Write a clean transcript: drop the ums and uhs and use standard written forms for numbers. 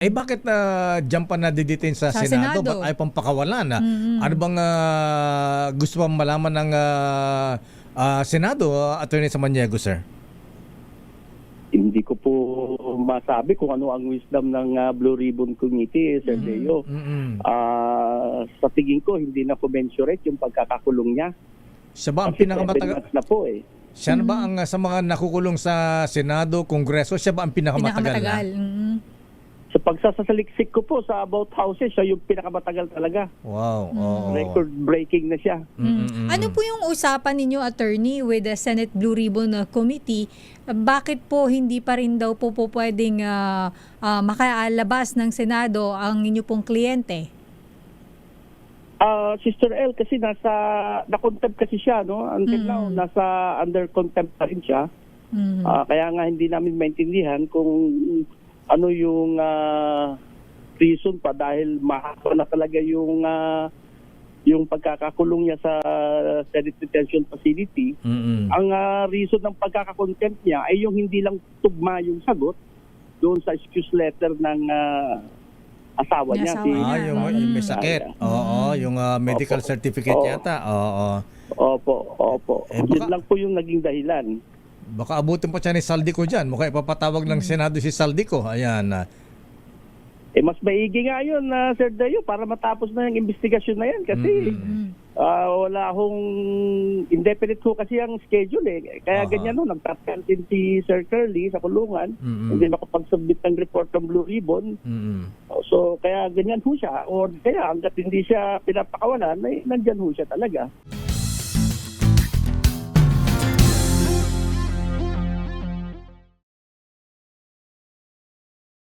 Bakit diyan pa nadidetain sa Sa Senado? Senado. Ba't ay pampakawalan? Ano bang gusto pang malaman ng Senado, Attorney Samaniego, sir? Hindi ko po masabi kung ano ang wisdom ng Blue Ribbon Committee, Sir Leo. Sa tingin ko, hindi na commensurate yung pagkakakulong niya. Siya ba ang Kasi 7 pinakamatagal? months na po eh. Siya na ba ang sa mga nakukulong sa Senado, Kongreso, siya ba ang pinakamatagal? Pinakamatagal. Sa pagsasaliksik ko po sa about houses, siya yung pinakamatagal talaga. Wow. Oo. Record-breaking na siya. Ano po yung usapan ninyo, attorney, with the Senate Blue Ribbon Committee? Bakit po hindi pa rin daw po pwedeng makalabas ng Senado ang inyo pong kliyente? Sister L, kasi na-contempt kasi siya, no? Until now, nasa under contempt pa rin siya. Kaya nga hindi namin maintindihan kung ano yung reason pa, dahil mahaba na talaga yung pagkakakulong niya sa Senate Detention Facility. Ang reason ng pagkakakontempt niya ay yung hindi lang tugma yung sagot doon sa excuse letter ng asawa niya. Yung may sakit. Oo, yung medical certificate yata. Oo. Opo. Yun lang po yung naging dahilan. Baka abutin pa siya ni Saldico dyan. Mukha ipapatawag ng Senado si Saldico. Ayan. Mas maigi nga yun, Sir Dayo, para matapos na yung investigasyon na yan. Kasi wala akong indefinite ho kasi ang schedule eh. Kaya ganyan ho, nagtatansin si Sir Curly sa kulungan. Hindi makapag-submit ng report ng Blue Ribbon. So kaya ganyan ho siya. O kaya hanggat hindi siya pinapakawalan, nandyan ho siya talaga.